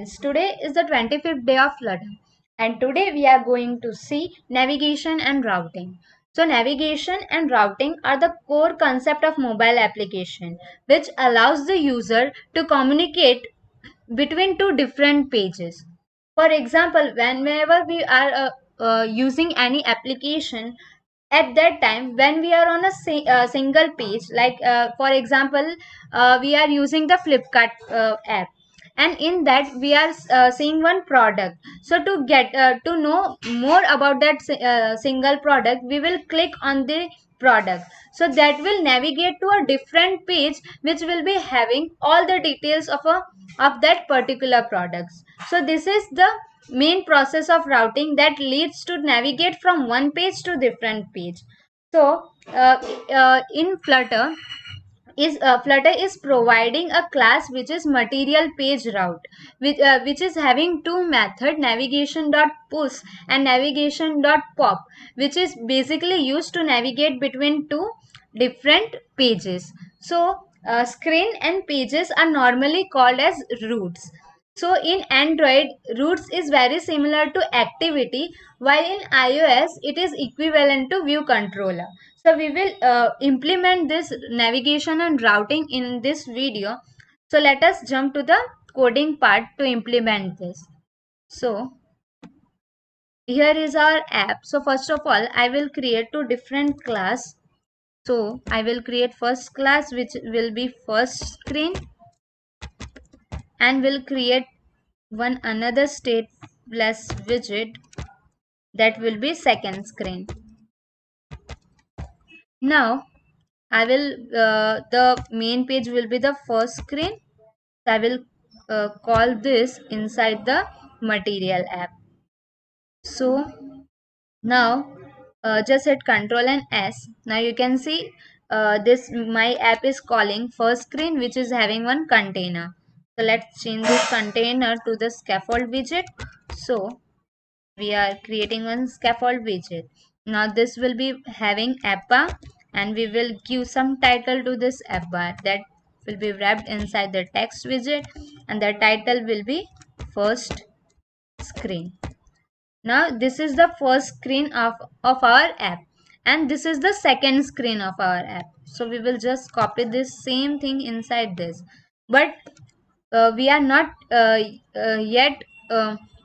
friends, today is the 25th day of Flutter and today we are going to see navigation and routing. So navigation and routing are the core concept of mobile application which allows the user to communicate between two different pages. For example, whenever we are using any application, at that time when we are on a single page, like for example, we are using the Flipkart app, and in that we are seeing one product. So to get to know more about that single product, we will click on the product, so that will navigate to a different page which will be having all the details of that particular products. So this is the main process of routing that leads to navigate from one page to different page. So in Flutter is providing a class which is material page route, which is having two method, navigation.push and navigation.pop, which is basically used to navigate between two different pages. So screen and pages are normally called as routes. So in Android, routes is very similar to activity, while in iOS it is equivalent to view controller. So we will implement this navigation and routing in this video. So let us jump to the coding part to implement this. So here is our app. So first of all, I will create two different class. So I will create first class which will be first screen, and will create one another stateless widget that will be second screen. Now I will the main page will be the first screen. I will call this inside the material app. So now just hit Control and S. Now you can see this my app is calling first screen, which is having one container. So let's change this container to the scaffold widget. So we are creating one scaffold widget. Now this will be having app bar, and we will give some title to this app bar that will be wrapped inside the text widget, and the title will be first screen. Now this is the first screen of our app, and this is the second screen of our app. So we will just copy this same thing inside this, but we are not yet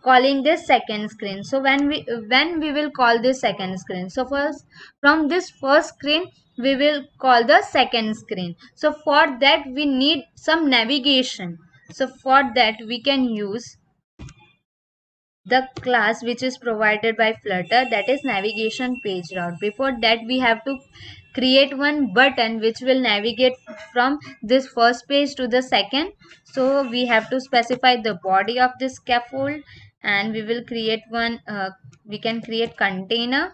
calling this second screen. So when we will call this second screen, so first from this first screen we will call the second screen. So for that we need some navigation. So for that we can use the class which is provided by Flutter, that is navigation page route. Before that we have to create one button which will navigate from this first page to the second. So we have to specify the body of this scaffold, and we will create one we can create container,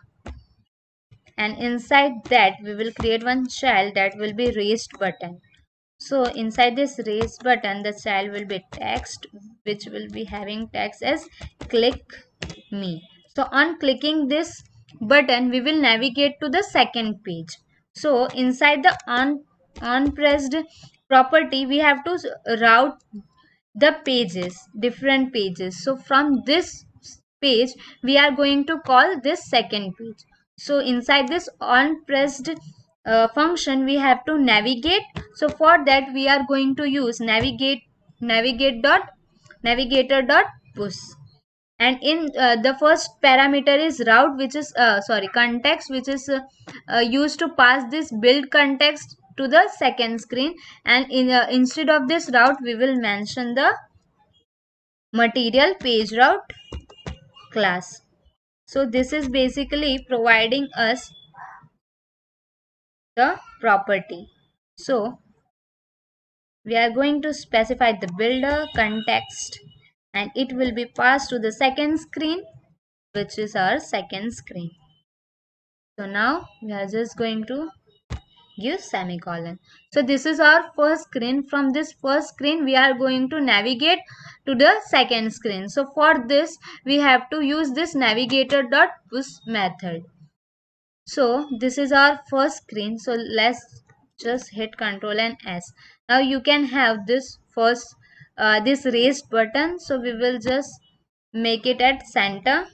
and inside that we will create one child that will be raised button. So inside this raise button, the child will be text, which will be having text as click me. So on clicking this button, we will navigate to the second page. So inside the on pressed property, we have to route the pages, different pages. So from this page, we are going to call this second page. So inside this on pressed function, we have to navigate. So for that we are going to use navigator dot push, and in the first parameter is route, which is context, which is used to pass this build context to the second screen, and instead of this route we will mention the material page route class. So this is basically providing us the property. So we are going to specify the builder context, and it will be passed to the second screen, which is our second screen. So now we are just going to give semicolon. So this is our first screen. From this first screen we are going to navigate to the second screen. So for this we have to use this navigator.push method. So this is our first screen. So let's just hit Control and S. Now you can have this first this raised button, so we will just make it at center.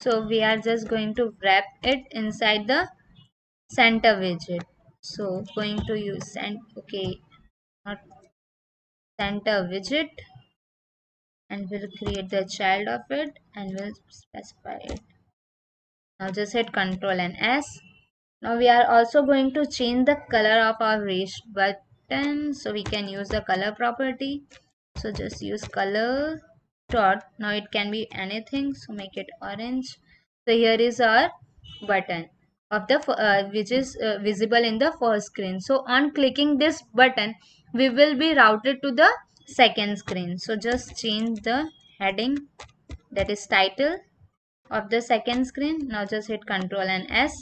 So we are just going to wrap it inside the center widget. So going to use not center widget, and we'll create the child of it and we'll specify it. Now just hit Ctrl and S. Now we are also going to change the color of our raised button, so we can use the color property. So just use color dot. Now it can be anything, so make it orange. So here is our button of the which is visible in the first screen. So on clicking this button, we will be routed to the second screen. So just change the heading, that is title of the second screen. Now just hit Ctrl and S.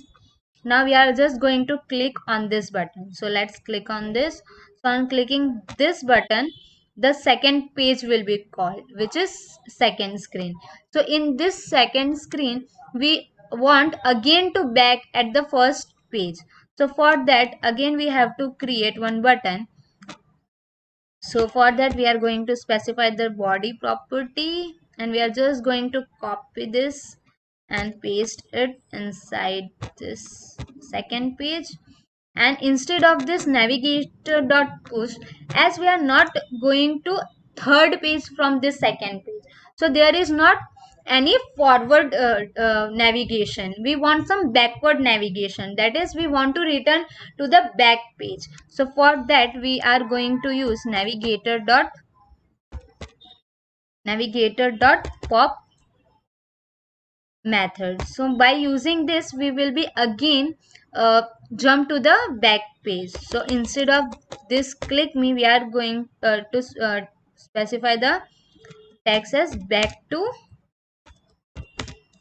Now we are just going to click on this button. So let's click on this. So on clicking this button, the second page will be called, which is second screen. So in this second screen, we want again to back at the first page. So for that, again we have to create one button. So for that, we are going to specify the body property, and we are just going to copy this and paste it inside this second page. And instead of this navigator dot push, as we are not going to third page from this second page, so there is not any forward navigation. We want some backward navigation, that is we want to return to the back page. So for that, we are going to use navigator dot pop method. So by using this, we will be again jump to the back page. So instead of this click me, we are going to specify the text as back to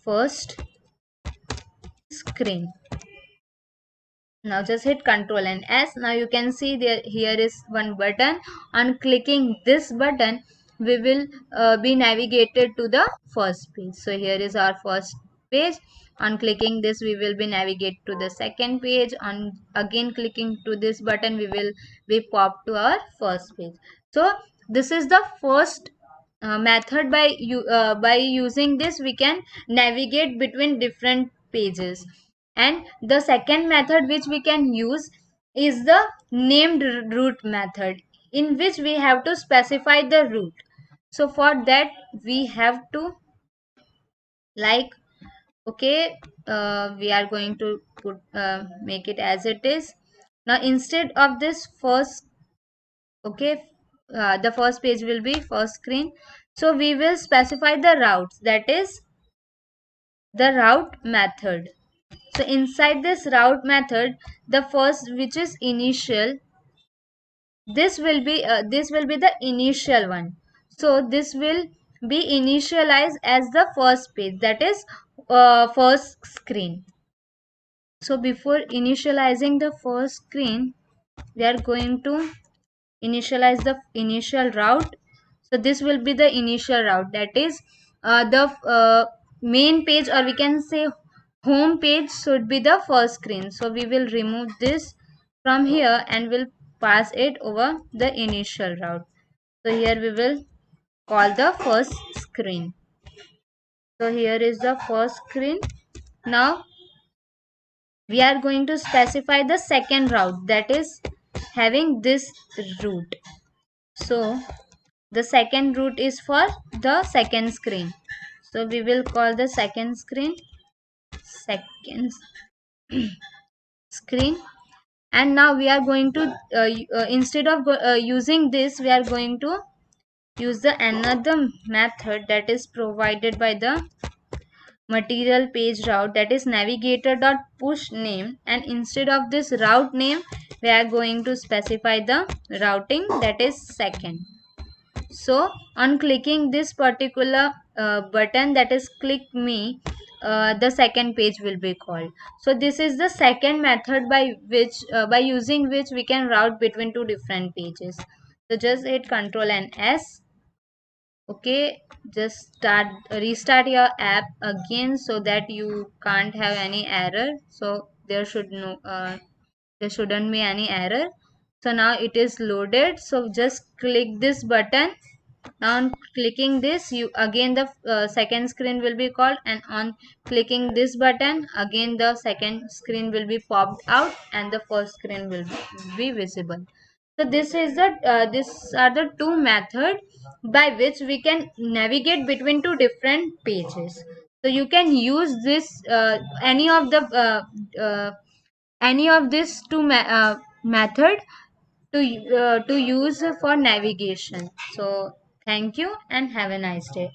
first screen. Now just hit Ctrl and S. Now you can see there here is one button. On clicking this button, we will be navigated to the first page. So here is our first page. On clicking this, we will be navigated to the second page. On again clicking to this button, we will be popped to our first page. So this is the first method. By using this, we can navigate between different pages. And the second method which we can use is the named route method, in which we have to specify the route. So for that, we have to like we are going to make it as it is. Now instead of this first, the first page will be first screen. So we will specify the routes, that is the route method. So inside this route method, the first, which is initial, this will be the initial one. So this will be initialized as the first page, that is first screen. So before initializing the first screen, we are going to initialize the initial route. So this will be the initial route, that is the main page, or we can say home page, should be the first screen. So we will remove this from here and will pass it over the initial route. So here we will call the first screen. So here is the first screen. Now we are going to specify the second route, that is having this route. So the second route is for the second screen. So we will call the second second screen. And now we are going to instead of using this, we are going to use the another method that is provided by the material page route, that is navigator dot push name. And instead of this route name, we are going to specify the routing, that is second. So on clicking this particular button, that is click me, the second page will be called. So this is the second method by using which we can route between two different pages. So just hit Ctrl and S. Just restart your app again, so that you can't have any error. So there shouldn't be any error. So now it is loaded. So just click this button. On clicking this, you again the second screen will be called, and on clicking this button, again the second screen will be popped out and the first screen will be visible. So these are the two methods by which we can navigate between two different pages. So you can use this any of these two method to use for navigation. So thank you and have a nice day.